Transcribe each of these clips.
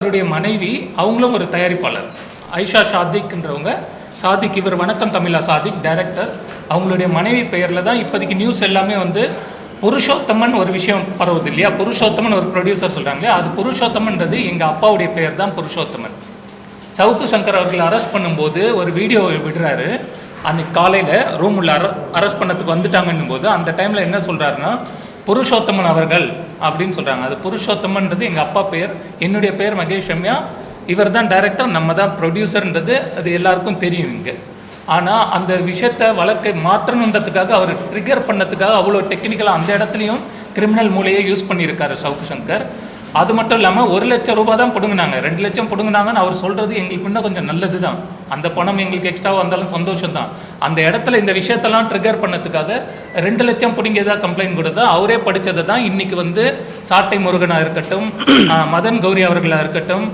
அவருடைய மனைவி அவங்களும் ஒரு தயாரிப்பாளர் ஐஷா சாதிக்ன்றவங்க. சாதிக், இவர் வணக்கம் தமிழா சாதிக் டைரக்டர். அவங்களுடைய மனைவி பெயரில் தான் இப்போதைக்கு நியூஸ் எல்லாமே வந்து புருஷோத்தமன் ஒரு விஷயம் பரவுது இல்லையா. புருஷோத்தமன் ஒரு ப்ரொடியூசர் சொல்கிறாங்களே, அது புருஷோத்தமன்றது எங்கள் அப்பாவுடைய பெயர் தான் புருஷோத்தமன். சவுக்கு சங்கர் அவர்கள் அரெஸ்ட் பண்ணும்போது ஒரு வீடியோ விடுறாரு. அன்றைக்கி காலையில் ரூம் உள்ள அரெஸ்ட் பண்ணதுக்கு வந்துட்டாங்கன்னும் போது அந்த டைமில் என்ன சொல்கிறாருன்னா புருஷோத்தமன் அவர்கள் அப்படின்னு சொல்கிறாங்க. அது புருஷோத்தமன்றது எங்கள் அப்பா பெயர், என்னுடைய பெயர் மகேஷ் ரம்யா, இவர் தான் டைரக்டர், நம்ம தான் ப்ரொடியூசர்ன்றது அது எல்லாருக்கும் தெரியும் இங்கே. ஆனால் அந்த விஷயத்தை வழக்கை மாற்றணுன்றதுக்காக அவர் ட்ரிகர் பண்ணதுக்காக அவ்வளோ டெக்னிக்கலாக அந்த இடத்துலையும் கிரிமினல் மூலையை யூஸ் பண்ணியிருக்காரு சவுக்கு சங்கர். அது மட்டும் இல்லாமல் 1 லட்சம் ரூபாய் தான் பிடுங்கினாங்க, 2 லட்சம் பிடுங்கினாங்கன்னு அவர் சொல்கிறது எங்களுக்கு இன்னும் கொஞ்சம் நல்லது தான். அந்த பணம் எங்களுக்கு எக்ஸ்ட்ராவாக வந்தாலும் சந்தோஷம் தான். அந்த இடத்துல இந்த விஷயத்தெல்லாம் ட்ரிகர் பண்ணதுக்காக 2 லட்சம் பிடிங்கியதாக கம்ப்ளைண்ட் கொடுத்தா அவரே படித்ததை தான் இன்றைக்கி வந்து சாட்டை முருகனாக இருக்கட்டும், மதன் கௌரி அவர்களாக இருக்கட்டும்,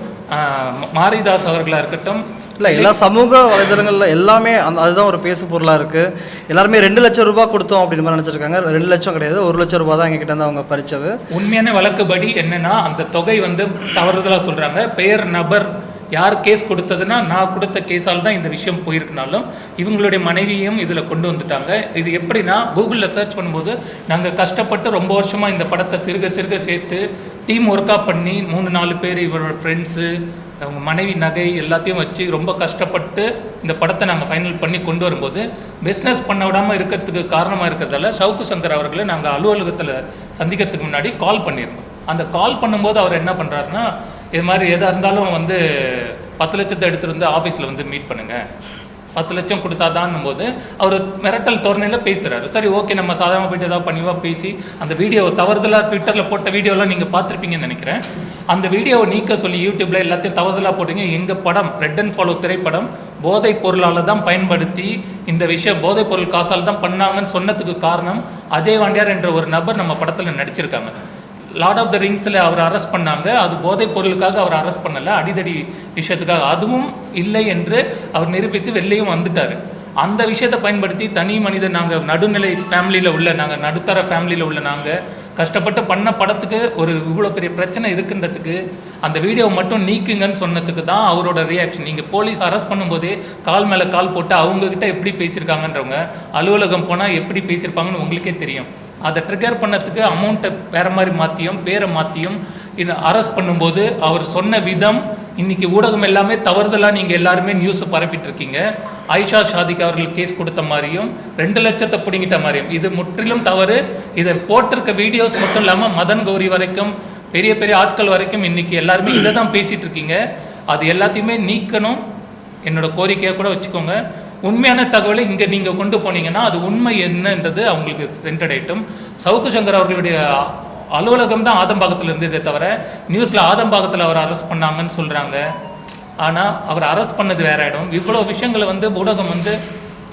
மாரிதாஸ் அவர்களாக இருக்கட்டும், இல்லை எல்லா சமூக வலைதளங்களில் எல்லாமே அதுதான் ஒரு பேசு பொருளாக இருக்குது. எல்லாருமே 2 லட்சம் ரூபாய் கொடுத்தோம் அப்படின்னு மாதிரி நினச்சிருக்காங்க. 2 லட்சம் கிடையாது, 1 லட்சம் ரூபாய் தான் எங்ககிட்ட இருந்து அவங்க பறிச்சது. உண்மையான வழக்குப்படி என்னென்னா அந்த தொகை வந்து தவறுதலாக சொல்கிறாங்க. பெயர் நபர் யார் கேஸ் கொடுத்ததுன்னா நான் கொடுத்த கேஸால் தான் இந்த விஷயம் போயிருக்குனாலும் இவங்களுடைய மனைவியும் இதில் கொண்டு வந்துட்டாங்க. இது எப்படின்னா கூகுளில் சர்ச் பண்ணும்போது நாங்கள் கஷ்டப்பட்டு ரொம்ப வருஷமாக இந்த படத்தை சிறுக சிறுக சேர்த்து டீம் ஒர்க்காக பண்ணி 3-4 பேர் இவரோட ஃப்ரெண்ட்ஸு அவங்க மனைவி நகை எல்லாத்தையும் வச்சு ரொம்ப கஷ்டப்பட்டு இந்த படத்தை நாங்கள் ஃபைனல் பண்ணி கொண்டு வரும்போது பிஸ்னஸ் பண்ண விடாமல் இருக்கிறதுக்கு காரணமாக இருக்கிறதால சவுக்கு சங்கர் அவர்களை நாங்கள் அலுவலகத்தில் சந்திக்கிறதுக்கு முன்னாடி கால் பண்ணியிருந்தோம். அந்த கால் பண்ணும்போது அவர் என்ன பண்ணுறாருன்னா, இது மாதிரி எதாக இருந்தாலும் வந்து 10 லட்சத்தை எடுத்துகிட்டு வந்து ஆஃபீஸில் வந்து மீட் பண்ணுங்கள், 10 லட்சம் கொடுத்தாதான்னும் போது அவர் மிரட்டல் தோரணையில் பேசுகிறாரு. சரி ஓகே, நம்ம சாதாரணமாக போய்ட்டு ஏதாவது பண்ணிவா பேசி அந்த வீடியோ தவறுதலாக ட்விட்டரில் போட்ட வீடியோலாம் நீங்கள் பார்த்துருப்பீங்கன்னு நினைக்கிறேன். அந்த வீடியோவை நீக்க சொல்லி யூடியூப்பில் எல்லாத்தையும் தவறுதலாக போட்டீங்க. எங்கள் படம் ரெட் அண்ட் ஃபாலோ திரைப்படம் போதைப் பொருளால் தான் பயன்படுத்தி இந்த விஷயம் போதைப் பொருள் காசால் தான் பண்ணாங்கன்னு சொன்னதுக்கு காரணம் அஜய் வாண்டியார் என்ற ஒரு நபர் நம்ம படத்தில் நடிச்சிருக்காங்க. லார்ட் ஆஃப் த ரிங்ஸில் அவர் அரெஸ்ட் பண்ணாங்க, அது போதைப் பொருளுக்காக அவர் அரெஸ்ட் பண்ணலை, அடிதடி விஷயத்துக்காக. அதுவும் இல்லை என்று அவர் நிரூபித்து வெளிலையும் வந்துட்டார். அந்த விஷயத்தை பயன்படுத்தி தனி மனிதன் நாங்கள் நடுநிலை ஃபேமிலியில் உள்ள நாங்கள் நடுத்தர ஃபேமிலியில் உள்ள நாங்கள் கஷ்டப்பட்டு பண்ண படத்துக்கு ஒரு இவ்வளோ பெரிய பிரச்சனை இருக்குன்றதுக்கு அந்த வீடியோ மட்டும் நீக்குங்கன்னு சொன்னதுக்கு தான் அவரோட ரியாக்ஷன். நீங்கள் போலீஸ் அரெஸ்ட் பண்ணும்போதே கால் மேலே கால் போட்டு அவங்கக்கிட்ட எப்படி பேசியிருக்காங்கன்றவங்க அலுவலகம் போனால் எப்படி பேசியிருப்பாங்கன்னு உங்களுக்கே தெரியும். அதை ட்ரிகர் பண்ணதுக்கு அமௌண்ட்டை வேறு மாதிரி மாற்றியும் பேரை மாற்றியும் அரெஸ்ட் பண்ணும்போது அவர் சொன்ன விதம் இன்றைக்கி ஊடகம் எல்லாமே தவறுதலாக நீங்கள் எல்லாருமே நியூஸை பரப்பிட்டு இருக்கீங்க. ஐஷா சாதிக் அவர்கள் கேஸ் கொடுத்த மாதிரியும் 2 லட்சத்தை பிடிங்கிட்ட மாதிரியும் இது முற்றிலும் தவறு. இதை போட்டிருக்க வீடியோஸ் மட்டும் இல்லாமல் மதன் கௌரி வரைக்கும் பெரிய பெரிய ஆட்கள் வரைக்கும் இன்றைக்கி எல்லாருமே இதை தான் பேசிகிட்டு இருக்கீங்க. அது எல்லாத்தையுமே நீக்கணும், என்னோட கோரிக்கையாக கூட வச்சுக்கோங்க. உண்மையான தகவலை இங்கே நீங்கள் கொண்டு போனீங்கன்னா அது உண்மை என்னன்றது அவங்களுக்கு சென்றடையட்டும். சவுக்கு சங்கர் அவர்களுடைய அலுவலகம் தான் ஆதம்பாக்கத்தில் இருந்ததே தவிர நியூஸில் ஆதம்பாக்கத்தில் அவர் அரெஸ்ட் பண்ணாங்கன்னு சொல்கிறாங்க. ஆனால் அவர் அரெஸ்ட் பண்ணது வேற இடம். இவ்வளோ விஷயங்களை வந்து ஊடகம் வந்து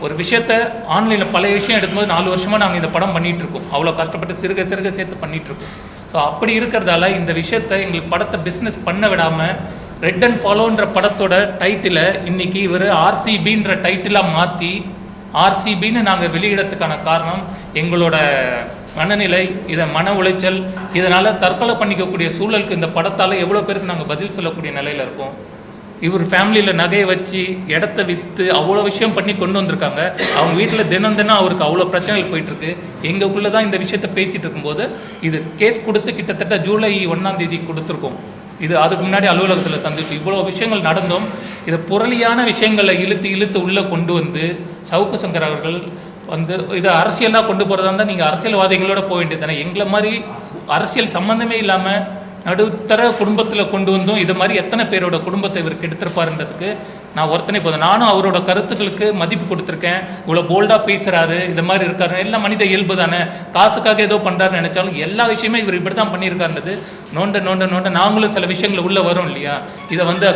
ஒரு விஷயத்த ஆன்லைனில் பழைய விஷயம் எடுக்கும்போது 4 வருஷமாக நாங்கள் இந்த படம் பண்ணிகிட்ருக்கோம், அவ்வளோ கஷ்டப்பட்டு சிறுக சிறுக சேர்த்து பண்ணிகிட்ருக்கோம். ஸோ அப்படி இருக்கிறதால இந்த விஷயத்தை எங்களுக்கு படத்தை பிஸ்னஸ் பண்ண விடாமல் ரெட் அண்ட் ஃபாலோன்ற படத்தோட டைட்டிலை இன்றைக்கி இவர் ஆர்சிபின்ற டைட்டிலாக மாற்றி ஆர்சிபின்னு நாங்கள் வெளியிடத்துக்கான காரணம் எங்களோட மனநிலை, இதை மன உளைச்சல், இதனால் தற்கொலை பண்ணிக்கக்கூடிய சூழலுக்கு இந்த படத்தால் எவ்வளோ பேருக்கு நாங்கள் பதில் சொல்லக்கூடிய நிலையில் இருக்கோம். இவர் ஃபேமிலியில் நகையை வச்சு இடத்த விற்று அவ்வளோ விஷயம் பண்ணி கொண்டு வந்திருக்காங்க. அவங்க வீட்டில் தினம் தினம் அவருக்கு அவ்வளோ பிரச்சனைகள் போயிட்டுருக்கு. எங்களுக்குள்ளே தான் இந்த விஷயத்த பேசிகிட்டு இருக்கும்போது இது கேஸ் கொடுத்து கிட்டத்தட்ட ஜூலை 1ஆம் தேதி கொடுத்துருக்கோம். இது அதுக்கு முன்னாடி அலுவலகத்தில் சந்திச்சு இவ்வளோ விஷயங்கள் நடந்தும் இதை புரளியான விஷயங்களை இழுத்து உள்ளே கொண்டு வந்து சவுக்கு சங்கர் அவர்கள் வந்து இதை அரசியலாக கொண்டு போகிறதா இருந்தால் நீங்கள் அரசியல்வாதிகளோட போக வேண்டியது தானே. எங்களை மாதிரி அரசியல் சம்மந்தமே இல்லாமல் நடுத்தர குடும்பத்தில் கொண்டு வந்தோம். இது மாதிரி எத்தனை பேரோட குடும்பத்தை இவர் கெடுத்திருப்பாருன்றதுக்கு நான் ஒருத்தனை போதும். நானும் அவரோட கருத்துக்களுக்கு மதிப்பு கொடுத்துருக்கேன். இவ்வளோ போல்டாக பேசுகிறாரு, இது மாதிரி இருக்காரு, எல்லாம் மனித இயல்பு தானே. காசுக்காக ஏதோ பண்ணுறாருன்னு நினச்சாலும் எல்லா விஷயமே இவர் இப்படி தான் பண்ணியிருக்காருன்றது நோண்ட நாங்களும் சில விஷயங்கள் உள்ளே வரும் இல்லையா. இதை வந்து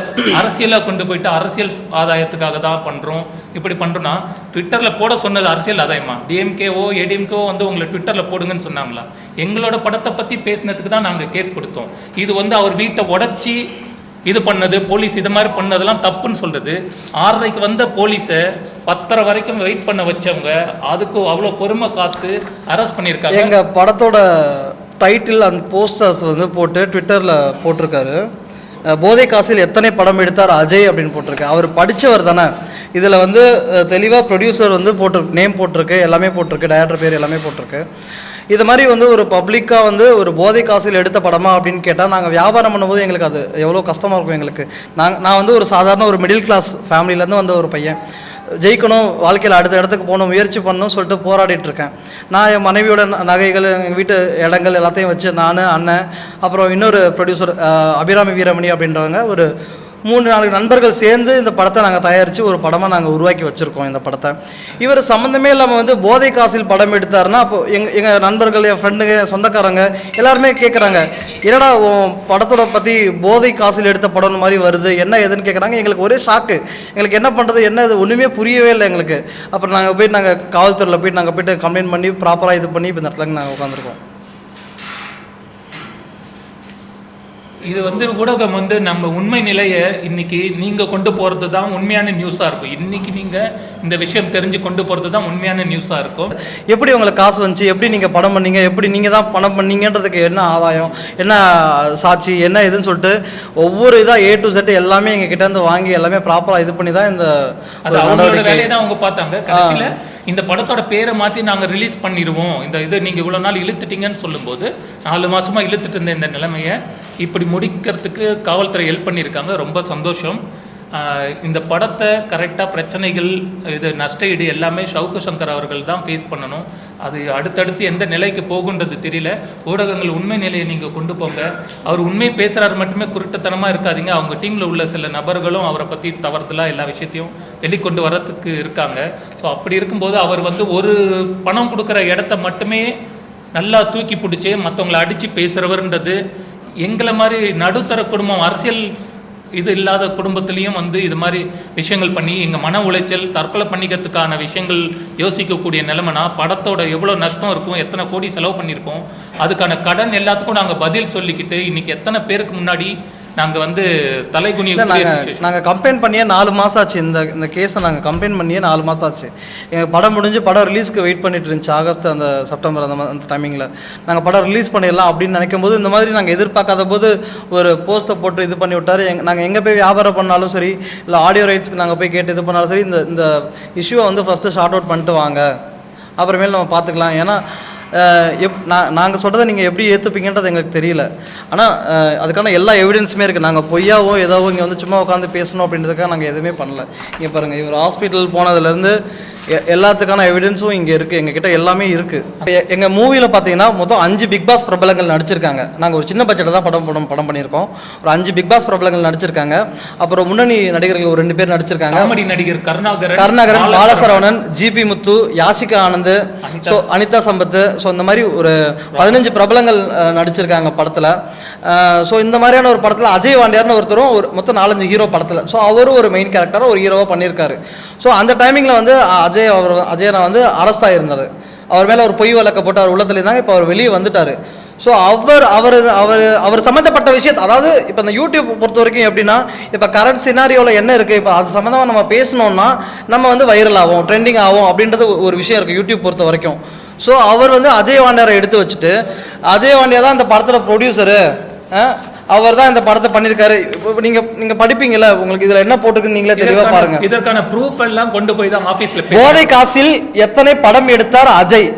அரசியலாக கொண்டு போயிட்டு அரசியல் ஆதாயத்துக்காக தான் பண்ணுறோம், இப்படி பண்ணுறோன்னா ட்விட்டரில் போட சொன்னது அரசியல் ஆதாயமா? டிஎம்கேவோ ஏடிஎம்கேவோ வந்து உங்களை ட்விட்டரில் போடுங்கன்னு சொன்னாங்களா? எங்களோட படத்தை பற்றி பேசினதுக்கு தான் நாங்கள் கேஸ் கொடுத்தோம். இது வந்து அவர் வீட்டை உடச்சி இது பண்ணது போலீஸ் இது மாதிரி பண்ணதெல்லாம் தப்புன்னு சொல்கிறது. 6:30க்கு வந்த போலீஸை 10:30 வரைக்கும் வெயிட் பண்ண வச்சவங்க அதுக்கு அவ்வளோ பொறுமை காத்து அரெஸ்ட் பண்ணியிருக்காங்க. எங்கள் படத்தோட டைட்டில் அந்த போஸ்டர்ஸ் வந்து போட்டு ட்விட்டரில் போட்டிருக்காரு. போதை காசில் எத்தனை படம் எடுத்தார் அஜய் அப்படின்னு போட்டிருக்கு. அவர் படித்தவர் தானே. இதில் வந்து தெளிவாக ப்ரொடியூசர் வந்து நேம் போட்டிருக்கு, எல்லாமே போட்டிருக்கு, டைரக்டர் பேர் எல்லாமே போட்டிருக்கு. இது மாதிரி வந்து ஒரு பப்ளிக்காக வந்து ஒரு போதை காசில் எடுத்த படமா அப்படின்னு கேட்டால் நாங்கள் வியாபாரம் பண்ணும்போது எங்களுக்கு அது எவ்வளோ கஷ்டமாக இருக்கும் எங்களுக்கு. நான் வந்து ஒரு சாதாரண ஒரு மிடில் கிளாஸ் ஃபேமிலியிலேருந்து வந்த ஒரு பையன், ஜெயிக்கணும், வாழ்க்கையில் அடுத்த இடத்துக்கு போகணும், முயற்சி பண்ணணும் சொல்லிட்டு போராடிட்டு இருக்கேன். நான் என் மனைவியோட நகைகள், எங்கள் வீட்டு இடங்கள் எல்லாத்தையும் வச்சு நான், அண்ணன், அப்புறம் இன்னொரு ப்ரொடியூசர் அபிராமி வீரமணி அப்படின்றவங்க ஒரு 3-4 நண்பர்கள் சேர்ந்து இந்த படத்தை நாங்கள் தயாரித்து ஒரு படமாக நாங்கள் உருவாக்கி வச்சுருக்கோம். இந்த படத்தை இவர் சம்மந்தமே இல்லாமல் வந்து போதை காசில் படம் எடுத்தாருன்னா அப்போ எங்கள் நண்பர்கள், என் ஃப்ரெண்டுங்க, சொந்தக்காரங்க எல்லாருமே கேட்குறாங்க, என்னடா உன் படத்தோட பற்றி போதை காசில் எடுத்த படம் மாதிரி வருது, என்ன எதுன்னு கேட்குறாங்க. எங்களுக்கு ஒரே ஷாக்கு. எங்களுக்கு என்ன பண்ணுறது, என்ன இது ஒன்றுமே புரியவே இல்லை எங்களுக்கு. அப்புறம் நாங்கள் காவல்துறையில் போயிட்டு கம்ப்ளைண்ட் பண்ணி ப்ராப்பராக இது பண்ணி இப்போ இந்த இடத்துல நாங்கள் உட்காந்துருக்கோம். இது வந்து ஊடகம் வந்து நம்ம உண்மை நிலையை இன்னைக்கு நீங்கள் கொண்டு போகிறது தான் உண்மையான நியூஸாக இருக்கும். இன்னைக்கு நீங்கள் இந்த விஷயம் தெரிஞ்சு கொண்டு போகிறது தான் உண்மையான நியூஸாக இருக்கும். எப்படி உங்களுக்கு காசு வந்துச்சு, எப்படி நீங்கள் படம் பண்ணீங்க, எப்படி நீங்கள் தான் படம் பண்ணீங்கன்றதுக்கு என்ன ஆதாயம், என்ன சாட்சி, என்ன இதுன்னு சொல்லிட்டு ஒவ்வொரு இதாக A to Z எல்லாமே எங்கள் கிட்டேருந்து வாங்கி எல்லாமே ப்ராப்பராக இது பண்ணி தான் இந்த அவங்களோட வேலையை தான் அவங்க பார்த்தாங்க. கடைசியில் இந்த படத்தோட பேரை மாற்றி நாங்கள் ரிலீஸ் பண்ணிடுவோம், இந்த இது நீங்கள் இவ்வளோ நாள் இழுத்துட்டீங்கன்னு சொல்லும்போது 4 மாதமாக இழுத்துட்டு இருந்த இந்த நிலைமையை இப்படி முடிக்கிறதுக்கு காவல்துறை ஹெல்ப் பண்ணியிருக்காங்க. ரொம்ப சந்தோஷம். இந்த படத்தை கரெக்டாக பிரச்சனைகள், இது நஷ்ட ஈடு எல்லாமே ஷவுக்கு சங்கர் அவர்கள் தான் ஃபேஸ் பண்ணணும். அது அடுத்தடுத்து எந்த நிலைக்கு போகுன்றது தெரியல. ஊடகங்கள் உண்மை நிலையை நீங்கள் கொண்டு போங்க. அவர் உண்மை பேசுகிறாரு மட்டுமே குருட்டுத்தனமாக இருக்காதீங்க. அவங்க டீமில் உள்ள சில நபர்களும் அவரை பற்றி தவறுதலாக எல்லா விஷயத்தையும் வெளிக்கொண்டு வரத்துக்கு இருக்காங்க. ஸோ அப்படி இருக்கும்போது அவர் வந்து ஒரு பணம் கொடுக்குற இடத்த மட்டுமே நல்லா தூக்கி பிடிச்சி மற்றவங்களை அடித்து பேசுகிறவர்ன்றது எங்களை மாதிரி நடுத்தர குடும்பம், அரசியல் இது இல்லாத குடும்பத்துலேயும் வந்து இது மாதிரி விஷயங்கள் பண்ணி எங்கள் மன உளைச்சல், தற்கொலை பண்ணிக்கிறதுக்கான விஷயங்கள் யோசிக்கக்கூடிய நிலைமைனா படத்தோட எவ்வளோ நஷ்டம் இருக்கும், எத்தனை கோடி செலவு பண்ணியிருப்போம், அதுக்கான கடன் எல்லாத்துக்கும் நாங்கள் பதில் சொல்லிக்கிட்டு இன்றைக்கி எத்தனை பேருக்கு முன்னாடி நாங்கள் வந்து தலைகுனிய நாங்கள் கம்பெயின் பண்ணியே 4 மாதம் ஆச்சு. இந்த கேஸை நாங்கள் கம்பெயின் பண்ணியே 4 மாதம் ஆச்சு. எங்கள் படம் முடிஞ்சு படம் ரிலீஸ்க்கு வெயிட் பண்ணிட்டு இருந்துச்சு. ஆகஸ்ட் அந்த செப்டம்பர் அந்த டைமிங்கில் நாங்கள் படம் ரிலீஸ் பண்ணிடலாம் அப்படின்னு நினைக்கும் போது இந்த மாதிரி நாங்கள் எதிர்பார்க்காத போது ஒரு போஸ்ட்டை போட்டு இது பண்ணி விட்டார். நாங்கள் எங்கே போய் வியாபாரம் பண்ணாலும் சரி, இல்லை ஆடியோ ரைட்ஸ்க்கு நாங்கள் போய் கேட்டு இது பண்ணாலும் சரி, இந்த இஷ்யூவை வந்து ஃபஸ்ட்டு ஷார்ட் அவுட் பண்ணிட்டு வாங்க, அப்புறமேல் நம்ம பார்த்துக்கலாம். ஏன்னா நாங்கள் சொல்கிறத நீங்கள் எப்படி ஏற்றுப்பீங்கன்றது எங்களுக்கு தெரியல. ஆனால் அதுக்கான எல்லா எவிடன்ஸுமே இருக்குது. நாங்கள் பொய்யாவோ ஏதாவது இங்கே வந்து சும்மா உட்காந்து பேசணும் அப்படின்றதுக்காக நாங்கள் எதுவுமே பண்ணல. இங்கே பாருங்கள், இவர் ஹாஸ்பிட்டல் போனதுலேருந்து எல்லாத்துக்கான எவிடன்ஸும் இங்கே இருக்குது, எங்ககிட்ட எல்லாமே இருக்குது. எங்கள் மூவியில் பார்த்தீங்கன்னா மொத்தம் 5 பிக் பாஸ் பிரபலங்கள் நடிச்சிருக்காங்க. நாங்கள் ஒரு சின்ன பட்ஜெட்டில் தான் படம் பண்ணியிருக்கோம். ஒரு 5 பிக் பாஸ் பிரபலங்கள் நடிச்சிருக்காங்க. அப்புறம் முன்னணி நடிகர்கள் ஒரு 2 பேர் நடிச்சிருக்காங்க. காமெடி நடிகர் கருணாகரன், பாலசரவணன், ஜிபி முத்து, யாசிகா ஆனந்த், ஸோ அனிதா சம்பத், ஸோ இந்த மாதிரி ஒரு 15 பிரபலங்கள் நடிச்சிருக்காங்க படத்தில். ஸோ இந்த மாதிரியான ஒரு படத்தில் அஜய் வாண்டியார்னு ஒருத்தரும் ஒரு மொத்தம் 4-5 ஹீரோ படத்தில். ஸோ அவரும் ஒரு மெயின் கேரக்டராக ஒரு ஹீரோவாக பண்ணியிருக்காரு. ஸோ அந்த டைமிங்கில் வந்து அஜயனை வந்து அரெஸ்ட் ஆகியிருந்தார். அவர் மேலே ஒரு பொய் வழக்க போட்டு அவர் உள்ளத்துல இருந்தாங்க. இப்போ அவர் வெளியே வந்துட்டார். ஸோ அவர் சம்மந்தப்பட்ட விஷயத்தை, அதாவது இப்போ இந்த யூடியூப் பொறுத்த வரைக்கும் எப்படின்னா, இப்போ கரண்ட் சினாரியோவில் என்ன இருக்குது, இப்போ அது சம்மந்தமாக நம்ம பேசணுன்னா நம்ம வந்து வைரல் ஆகும், ட்ரெண்டிங் ஆகும் அப்படின்றது ஒரு விஷயம் இருக்குது யூடியூப் பொறுத்த வரைக்கும். ஸோ அவர் வந்து அஜய் வாண்டியாரை எடுத்து வச்சுட்டு, அஜய் வாண்டியா தான் இந்த படத்தோட ப்ரொடியூசரு, அவர் தான் இந்த படத்தை பண்ணியிருக்காரு. நீங்க படிப்பீங்கல்ல, உங்களுக்கு இதுல என்ன போட்டிருக்குன்னு நீங்களே தெளிவா பாருங்க. இதற்கான ப்ரூஃப் எல்லாம் கொண்டு போய் தான் ஆபீஸ்ல போதை காசில் எத்தனை படம் எடுத்தார் அஜய்,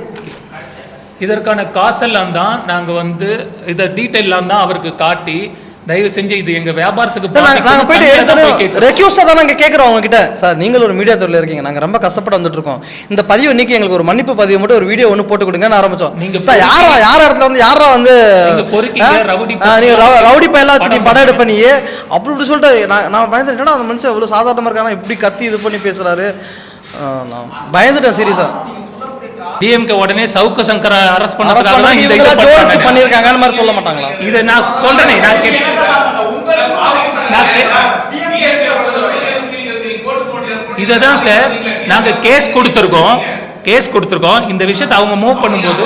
இதற்கான காசெல்லாம் தான் நாங்க வந்து இத டீடைல்லாம் தான் அவருக்கு காட்டி, தயவு செஞ்சு இது எங்க வியாபாரத்துக்கு நாங்க போயிட்டு எடுத்து ரெக்யூஸ்டா தான் நாங்க கேக்குறோம் அவங்க கிட்ட. சார், நீங்களும் ஒரு மீடியா துறையில இருக்கீங்க, நாங்க ரொம்ப கஷ்டப்பட்டு வந்துட்டு இருக்கோம், இந்த பதிவு இன்னைக்கு எங்களுக்கு ஒரு மன்னிப்பு பதிவு மட்டும் ஒரு வீடியோ ஒன்று போட்டு கொடுங்கன்னு ஆரம்பிச்சோம். நீங்க யார் இடத்துல வந்து யாரா வந்து நீங்க ரவுடி பையலா வச்சு நீ படம் எடுப்ப, நீ அப்படி சொல்லிட்டு நான் பயந்துட்டேன். அந்த மனுஷன் எவ்வளவு சாதாரணமா இருக்கானா, இப்படி கத்தி இது பண்ணி பேசுறாரு, நான் பயந்துட்டேன் சீரியஸா. டிஎம்கே உடனே சவுக்கு சங்கர அரெஸ்ட் பண்ணதுக்காக இவங்க ஜோடிச்சு பண்ணிருக்காங்கன்னு மாதிரி சொல்ல மாட்டாங்களா? இத நான் சொல்றேனே, இததான் சார் நாங்க கேஸ் கொடுத்திருக்கோம். இந்த விஷயத்தை அவங்க மூவ் பண்ணும்போது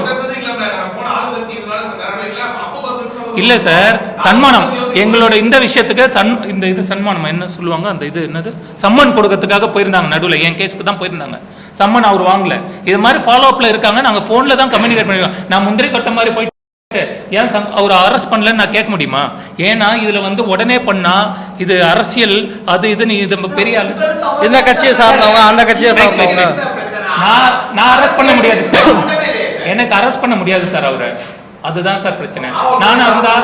இல்ல சார், சன்மானம் எங்களோட இந்த விஷயத்துக்கு இது சன்மானம் என்ன சொல்லுவாங்க, அந்த இது என்னது சம்மன் கொடுக்கறதுக்காக போயிருந்தாங்க. நடுவில் என் கேஸுக்கு தான் போயிருந்தாங்க. சம்மன் அவர் வாங்கல. இது மாதிரி ஃபாலோ அப்ல இருக்காங்க. நாங்க போன்ல தான் கம்யூனிகேட் பண்ணிருக்கோம். நான் முந்திரி கொட்ட மாதிரி போயிட்டு ஏன் அவர் அரெஸ்ட் பண்ணலன்னு நான் கேட்க முடியுமா? ஏன்னா இதுல வந்து உடனே பண்ணா இது அரசியல் அது இதுன்னு இது பெரிய இந்த கட்சியை சார்ந்தவங்க அந்த கட்சியை சார்ந்தவங்க நான் அரெஸ்ட் பண்ண முடியாது சார். எனக்கு அரெஸ்ட் பண்ண முடியாது சார் அவரை. அதுதான் சார் பிரச்சனை. நானா இருந்தா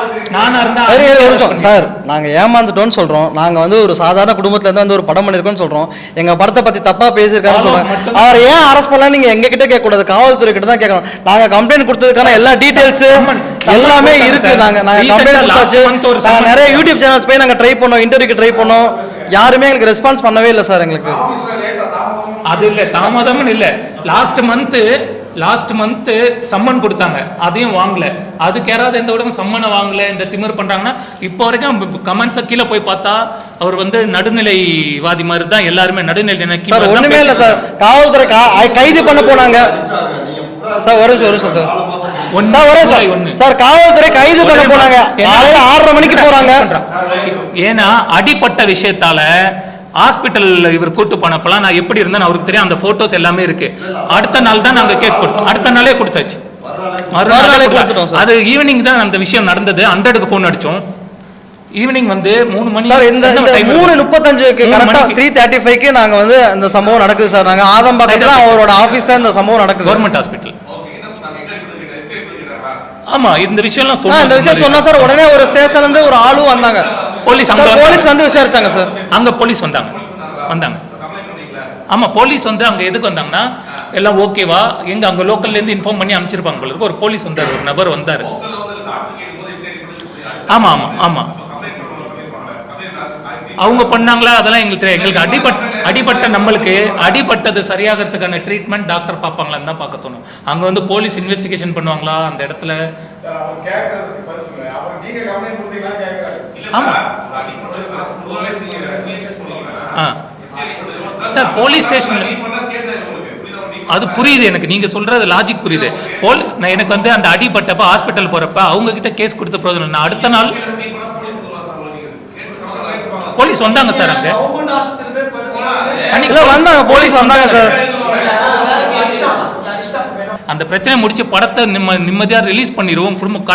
சார் நாங்க ஏமாந்துட்டோம்னு சொல்றோம். நாங்க வந்து ஒரு சாதாரண குடும்பத்துல இருந்து வந்து ஒரு படம் பண்ணிருக்கோம்னு சொல்றோம். எங்க படத்தை பத்தி தப்பா பேசியிருக்காருன்னு சொல்றாங்க. அவர் ஏன் அரெஸ்ட் பண்ணலாம் நீங்க எங்க கிட்ட கேட்க கூடாது, காவல்துறை கிட்ட தான் கேட்கணும். நாங்க கம்ப்ளைண்ட் கொடுத்ததுக்கான எல்லா டீடைல்ஸ் எல்லாமே இருக்கு. நாங்க கம்ப்ளைண்ட் கொடுத்தாச்சு. நாங்க நிறைய யூடியூப் சேனல்ஸ் போய் நாங்க ட்ரை பண்ணோம், இன்டர்வியூக்கு ட்ரை பண்ணோம். யாருமே எங்களுக்கு ரெஸ்பான்ஸ் பண்ணவே இல்லை சார். எங்களுக்கு அது இல்ல தாமதம்னு இல்ல. லாஸ்ட் மந்த் சம்மன் கொடுத்தாங்க, அதையும் வாங்கல. அதுக்கு யாராவது எந்த விட சம்மனை வாங்கல இந்த திமிர் பண்றாங்கன்னா இப்போ வரைக்கும் கமெண்ட்ஸை கீழே போய் பார்த்தா அவர் வந்து நடுநிலைவாதி மாதிரி தான் எல்லாருமே நடுநிலை. ஒண்ணுமே இல்ல சார். காவல்துறை கைது பண்ண போனாங்க சார். வரும் சார் சார் காவல்துறை கைது பண்ண போனாங்க. 6:30 மணிக்கு போறாங்க. ஏன்னா அடிப்பட்ட விஷயத்தால ஹாஸ்பிட்டல் இவர் கூட்டு போனப்பெல்லாம் நான் எப்படி இருந்தேன்னு அவருக்கு தெரியும். அந்த போட்டோஸ் எல்லாமே இருக்கு. அடுத்த நாள் தான் நாங்க கேஸ் கொடுத்தோம். அடுத்த நாளே கொடுத்தாச்சு. அது ஈவினிங் தான் அந்த விஷயம் நடந்தது. 100க்கு போன் அடிச்சோம். ஈவினிங் வந்து 3 மணி சார். இந்த 3:35க்கு கரெக்டா 3:35க்கு நாங்க வந்து இந்த சம்பவம் நடக்குது சார். நாங்க ஆதம்பாக்கத்துல அவரோட ஆபீஸ்ல இந்த சம்பவம் நடக்குது. Government hospital. ஆமா இந்த விஷயம்லாம் சொன்னா சார். உடனே ஒரு ஸ்டேஷன்ல இருந்து ஒரு ஆளும் வந்தாங்க. போலீஸ் வந்து விசாரிச்சாங்க சார். அங்க போலீஸ் வந்தாங்க. ஆமா போலீஸ் வந்து அங்க எதுக்கு வந்தாங்கன்னா எல்லாம் ஓகேவா எங்க அங்க லோக்கல்ல இருந்து இன்ஃபார்ம் பண்ணி அனுப்பிச்சிருப்பாங்க போல இருக்கு. ஒரு போலீஸ் வந்தார், ஒரு நபர் வந்தாரு. ஆமா அவங்க பண்ணாங்களா அதெல்லாம் எங்களுக்கு தெரியும். எங்களுக்கு அடிபட்ட நம்மளுக்கு அடிபட்டது சரியாகிறதுக்கான ட்ரீட்மெண்ட் டாக்டர் பார்ப்பாங்களான்னு தான் பார்க்க தோணும். அங்க வந்து போலீஸ் இன்வெஸ்டிகேஷன் பண்ணுவாங்களா அந்த இடத்துல? சார் போலீஸ் ஸ்டேஷன்ல அது புரியுது எனக்கு. நீங்க சொல்றது லாஜிக் புரியுது. எனக்கு வந்து அந்த அடிபட்டப்ப ஹாஸ்பிட்டல் போறப்ப அவங்க கிட்ட கேஸ் கொடுத்த பிரோஜனம். நான் அடுத்த நாள் போலீஸ் வந்தாங்க சார். அங்க வந்தாங்க போலீஸ் வந்தாங்க சார். அந்த பிரச்சனை முடிச்சு படத்தை நிம்மதியா ரிலீஸ் பண்ணிடுவோம். குடும்பம்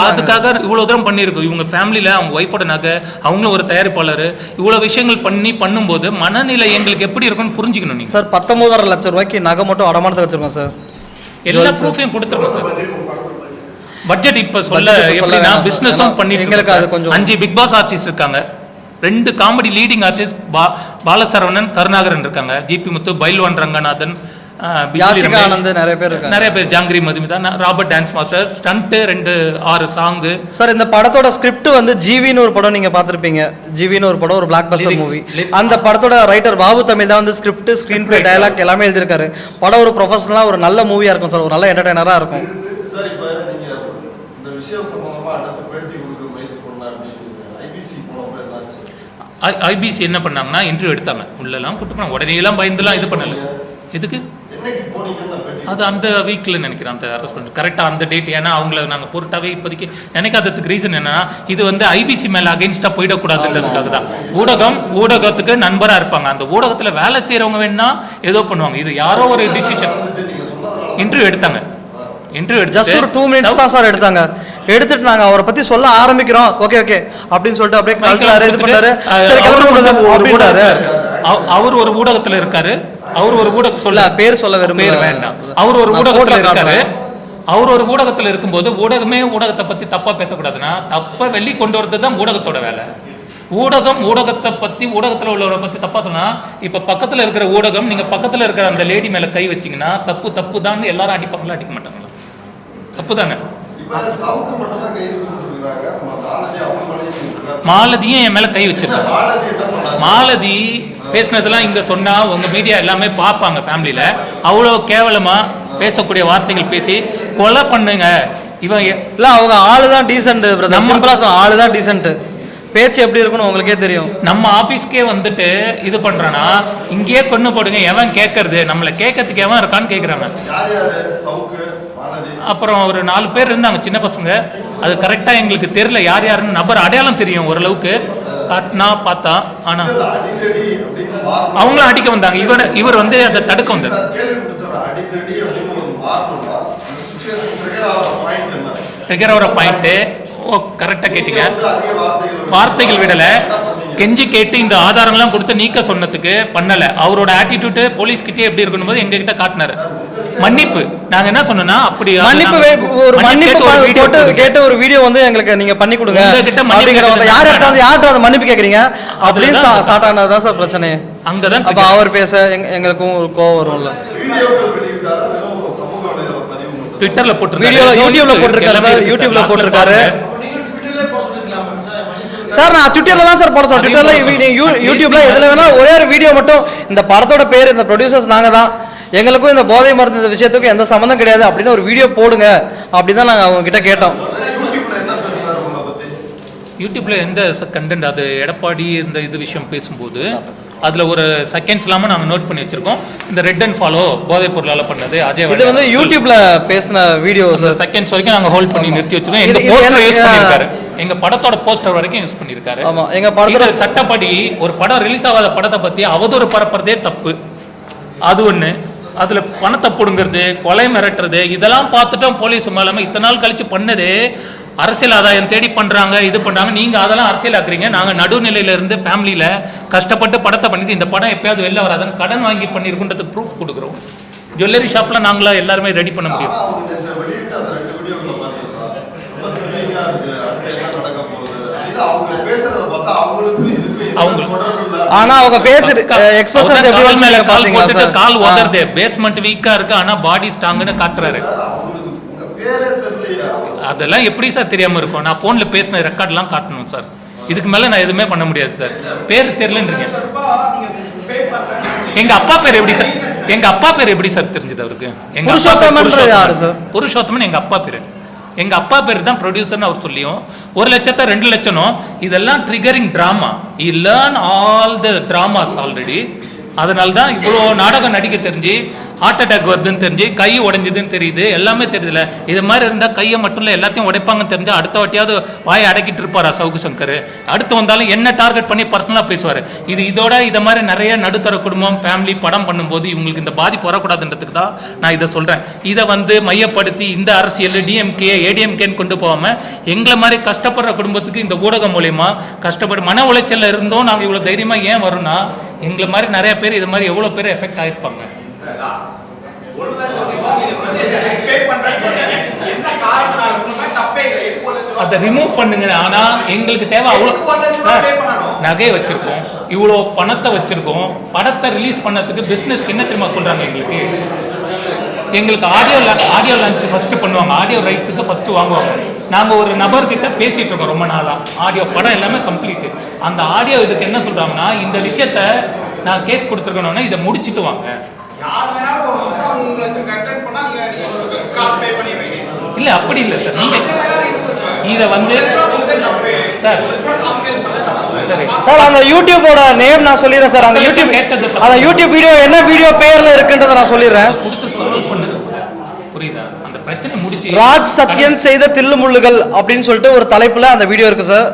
அதுக்காக இவ்வளவு தூரம் பண்ணிருக்கோம். இவங்க ஃபேமிலியில அவங்க ஒய்ஃபோட நகை, அவங்களும் ஒரு தயாரிப்பாளர், இவ்வளவு விஷயங்கள் பண்ணும்போது மனநிலை எங்களுக்கு எப்படி இருக்குன்னு புரிஞ்சுக்கணும். நீங்க சார் 19.5 லட்சம் ரூபாய்க்கு நகை மட்டும் அடமானத்தை வச்சிருக்கோம் சார். எல்லா ப்ரூஃபையும் கொடுத்துருக்கோம் சார். பட்ஜெட் இப்ப சொல்ல எப்படின்னா பிசினஸும் பண்ணிட்டு 5 பிக் பாஸ் ஆர்டிஸ்ட் இருக்காங்க. 2 comedy leading artist Balasaravanan, Karunakaran இருக்காங்க. ஜிபி முத்து, பைல்வான் ரங்கநாதன், நிறைய பேர், Jangiri Madhumitha, Robert dance master, stunt 6 song. Sir இந்த படத்தோட ஸ்கிரிப்ட் வந்து ஜிவின்னு ஒரு படம் நீங்க பாத்திருப்பீங்க. ஜிவின்னு ஒரு படம், ஒரு பிளாக் பஸ்டர் மூவி. அந்த படத்தோட ரைட்டர் பாபு தமிழ் தான் வந்து ஸ்கிரிப்ட், ஸ்கிரீன் பிளே, டயலாக் எல்லாமே எழுதியிருக்காரு. படம் ஒரு ப்ரொஃபஷனலா ஒரு நல்ல மூவியா இருக்கும் சார். ஒரு நல்ல என்டர்டைனரா இருக்கும். சார் இப்போ நீங்க இந்த விஷயம் சம்பந்தமா அடுத்த பேட்டி உங்களுக்கு மெயில்ஸ் பண்ணா அப்படின்னு ஐபிசி போனப்ப என்னாச்சு? ஐபிசி என்ன பண்ணாங்கன்னா இன்டர்வியூ எடுத்தாங்க. உள்ளெல்லாம் கூட்டு போனாங்க. உடனே எல்லாம் பயந்துலாம் இது பண்ணல. எதுக்கு அது அந்த வீக்ல நினைக்கிறேன் அந்த அரெஸ்ட் பண்ணி கரெக்டாக அந்த டேட். ஏன்னா அவங்கள நாங்கள் பொருட்டாவே இப்போதைக்கு நினைக்காததுக்கு ரீசன் என்னன்னா இது வந்து ஐபிசி மேலே அகெயின்ஸ்டாக போயிடக்கூடாதுன்றதுக்காக தான். ஊடகத்துக்கு நண்பராக இருப்பாங்க. அந்த ஊடகத்தில் வேலை செய்கிறவங்க வேணா ஏதோ பண்ணுவாங்க. இது யாரோ ஒரு டிசிஷன். இன்டர்வியூ எடுத்தாங்க. ஜஸ்ட் ஒரு 2 மினிட்ஸ் தான் சார் எடுத்தாங்க. எடுத்துட்டு நாங்க அவரை பத்தி சொல்ல ஆரம்பிக்கிறோம். ஓகே அப்படின்னு சொல்லிட்டு அப்படியே கல்கலாரு இது பண்ணாரு. சரி கிளம்புறாரு. அவர் ஒரு ஊடகத்துல இருக்காரு. அவர் ஒரு ஊடகம் சொல்ல பேர் சொல்ல வேண்டாம். அவர் ஒரு ஊடகத்துல இருக்காரு. அவர் ஒரு ஊடகத்துல இருக்கும்போது ஊடகத்தை பத்தி தப்பா பேசக்கூடாதுன்னா தப்ப வெளி கொண்டு வரது தான் ஊடகத்தோட வேலை. ஊடகத்தை பத்தி ஊடகத்துல உள்ளவரை பத்தி தப்பா சொன்னா இப்ப பக்கத்துல இருக்கிற ஊடகம் நீங்க பக்கத்துல இருக்கிற அந்த லேடி மேல கை வச்சீங்கன்னா தப்பு தான். எல்லாரும் அடிப்பாங்களா? அடிக்க மாட்டாங்களா? தப்பு தானே. மாலதியும் என் மேல கை வச்சிருக்காங்க. மாலதி பேசினதெல்லாம் இங்க சொன்னா உங்க மீடியா எல்லாமே பார்ப்பாங்க. ஃபேமிலியில அவ்வளோ கேவலமா பேசக்கூடிய வார்த்தைகள் பேசி கொலை பண்ணுங்க. இவன் இல்ல அவங்க ஆளுதான் டீசென்ட். ஆளுதான் டீசென்ட். பேச்சு எப்படி இருக்குன்னு உங்களுக்கே தெரியும். நம்ம ஆபீஸ்க்கே வந்துட்டு இது பண்றானா இங்கேயே கொண்டு போடுங்க. எவன் கேட்கறது? நம்மளை கேட்கறதுக்கு எவன் இருக்கான்னு கேட்குறாங்க. அப்புறம் ஒரு 4 பேர் இருந்தாங்க சின்ன பசங்க. அது கரெக்டா எங்களுக்கு தெரியல யார் யாருன்னு. நபர் அடையாளம் தெரியும் ஓரளவுக்கு காட்டினா பார்த்தா. ஆனா அவங்களும் அடிக்க வந்தாங்க. இவர் வந்து அதை தடுக்க வந்தார். பாயிண்ட் என்ன? ட்ரிகர் ஆகிற பாயிண்ட்டு கரெக்டாக கேட்டீங்க. அதிக வார்த்தைகள் விடலை, கெஞ்சி கேட்டு இந்த ஆதாரம்லாம் கொடுத்து நீக்க சொன்னதுக்கு பண்ணலை. அவரோட ஆட்டிடியூட்டு போலீஸ்கிட்டே எப்படி இருக்கணும் போது எங்ககிட்ட காட்டினாரு. மன்னிப்பு நாங்க என்ன சொன்னோம்னா அப்படி மன்னிப்பு ஒரு மன்னிப்பு போட்டு கேட்ட ஒரு வீடியோ வந்து எங்களுக்கு நீங்க பண்ணி கொடுங்க. யார்கிட்ட வந்து மன்னிப்பு கேக்குறீங்க அப்படின்னு ஸ்டார்ட் ஆனதுதான் சார் பிரச்சனை. அங்கதான் அப்ப அவர் பேச எங்களுக்கும் ஒரு கோவம் வரும்ல. ட்விட்டர்ல போட்டு யூடியூப்ல போட்டிருக்காரு சார். யூடியூப்ல போட்டிருக்காரு சார். நான் ட்விட்டர்ல தான் சார் போட சொல்றேன். ட்விட்டர்ல யூடியூப்ல எதுல வேணா ஒரே ஒரு வீடியோ மட்டும் இந்த படத்தோட பேர் இந்த ப்ரொடியூசர்ஸ் நாங்க தான், எங்களுக்கும் இந்த போதை மருந்து இந்த விஷயத்துக்கும் எந்த சம்மந்தம் கிடையாது அப்படின்னு ஒரு வீடியோ போடுங்க அப்படிதான் நாங்கள் அவங்க கிட்ட கேட்டோம். யூடியூப்ல எந்த கண்டென்ட் அது எடப்பாடி இந்த இது விஷயம் பேசும்போது அதில் ஒரு செகண்ட்ஸ் இல்லாமல் நாங்கள் நோட் பண்ணி வச்சிருக்கோம். இந்த ரெட் அண்ட் ஃபாலோ போதைப் பொருளால் பண்ணது அஜய், இது வந்து யூடியூப்ல பேசின வீடியோ செகண்ட்ஸ் வரைக்கும் நாங்கள் ஹோல்ட் பண்ணி நிறுத்தி வச்சிருக்கோம். எங்க போஸ்டர் யூஸ் பண்ணியிருக்காரு, எங்க படத்தோட போஸ்டர் வரைக்கும் யூஸ் பண்ணியிருக்காரு. ஆமா, எங்க படத்தோட சட்டப்படி ஒரு படம் ரிலீஸ் ஆகாத படத்தை பற்றி அவதூறு பரப்புறதே தப்பு. அது ஒன்று. அதில் பணத்தை பிடுங்கிறது, கொலை மிரட்டுறது, இதெல்லாம் பார்த்துட்டோம். போலீஸ் மேலே இத்தனை நாள் கழிச்சு பண்ணது அரசியல் ஆதாயம் தேடி பண்ணுறாங்க, இது பண்ணுறாங்க. நீங்கள் அதெல்லாம் அரசியல் ஆக்குறீங்க. நாங்கள் நடுநிலையில இருந்து ஃபேமிலியில் கஷ்டப்பட்டு படத்தை பண்ணிட்டு இந்த படம் எப்பயாவது வெளில வராதுன்னு கடன் வாங்கி பண்ணியிருக்குன்றதுக்கு ப்ரூஃப் கொடுக்குறோம். ஜுவல்லரி ஷாப்பில் நாங்களாம் எல்லாருமே ரெடி பண்ண முடியும். ஆனா அவங்க ஃபேஸ் எக்ஸ்பிரஷன்ஸ் எப்படி வச்சாங்க பாத்தீங்களா சார்? கால் உதறது, பேஸ்மென்ட் வீக்கா இருக்கு ஆனா பாடி ஸ்ட்ராங்னு காட்டுறாரு. அதெல்லாம் எப்படி சார் தெரியாம இருக்கும்? நான் போன்ல பேசின ரெக்கார்ட்லாம் காட்டணும் சார். இதுக்கு மேல நான் எதுவுமே பண்ண முடியாது சார். பேர் தெரியலன்றீங்க. எங்க அப்பா பேர் எப்படி சார்? எங்க அப்பா பேர் எப்படி சார் தெரிஞ்சது அவருக்கு? எங்க புருஷோத்தமன் யாரு சார்? புருஷோத்தமன் எங்க அப்பா பேரு. எங்க அப்பா பேர் தான் ப்ரொடியூசர்னு அவர் சொல்லியும் 1 லட்சத்தை 2 லட்சம் இதெல்லாம் triggering drama. You learn all the dramas already. அதனால தான் இவ்வளோ நாடகம் நடிக்க தெரிஞ்சு ஹார்ட் அட்டாக் வருதுன்னு தெரிஞ்சு கை உடைஞ்சதுன்னு தெரியுது, எல்லாமே தெரியுதுல. இது மாதிரி இருந்தால் கையை மட்டும் இல்லை எல்லாத்தையும் உடைப்பாங்கன்னு தெரிஞ்சு அடுத்த வாட்டியாவது வாயை அடக்கிட்டு இருப்பாரா சவுக்கு சங்கர்? அடுத்து வந்தாலும் என்ன டார்கெட் பண்ணி பர்சனலாக பேசுவார். இதோட இதை மாதிரி நிறைய நடுத்தர குடும்பம் ஃபேமிலி படம் பண்ணும்போது இவங்களுக்கு இந்த பாதிப்பு வரக்கூடாதுன்றதுக்கு தான் நான் இதை சொல்கிறேன். இதை வந்து மையப்படுத்தி இந்த அரசியல் டிஎம்கே ஏடிஎம்கேன்னு கொண்டு போகாமல் எங்களை மாதிரி கஷ்டப்படுற குடும்பத்துக்கு இந்த ஊடகம் மூலயமா கஷ்டப்பட்டு மன உளைச்சலில் இருந்தோம் நாங்கள் இவ்வளோ தைரியமாக ஏன் வரும்னா எங்களை மாதிரி நிறைய பேர் இது மாதிரி எவ்வளோ பேர் எஃபெக்ட் ஆகிருப்பாங்க. அதை ரிமூவ் பண்ணுங்க. ஆனா எங்களுக்கு தேவை அவ்வளோ நகை வச்சிருக்கோம், இவ்வளோ பணத்தை வச்சிருக்கோம். படத்தை ரிலீஸ் பண்ணதுக்கு பிசினஸ்க்கு என்ன தெரியுமா சொல்றாங்க? எங்களுக்கு ஆடியோ லான்ச் ஃபர்ஸ்ட் பண்ணுவாங்க, ஆடியோ ரைட்ஸுக்கு ஃபர்ஸ்ட் வாங்குவாங்க. நாங்கள் ஒரு நபர்கிட்ட பேசிட்டு இருக்கோம் ரொம்ப நாளாக. ஆடியோ படம் எல்லாமே கம்ப்ளீட்டு. அந்த ஆடியோ இதுக்கு என்ன சொல்றாங்கன்னா, இந்த விஷயத்த நான் கேஸ் கொடுத்துருக்கணும்னா இதை முடிச்சுட்டு வாங்க. இல்ல அப்படி இல்லை சார். நீங்க இதை வந்து சார் சார் அந்த யூடியூபோட நேம் நான் சொல்லிடுறேன் சார். அந்த யூடியூப் வீடியோ என்ன வீடியோ பேர்ல இருக்குன்றதை நான் சொல்லிடுறேன். புரியுதா? அந்த பிரச்சனை முடிச்சு ராஜ் சத்யன் செய்த தில்லு முள்ளுகள் அப்படின்னு சொல்லிட்டு ஒரு தலைப்புல அந்த வீடியோ இருக்கு சார்.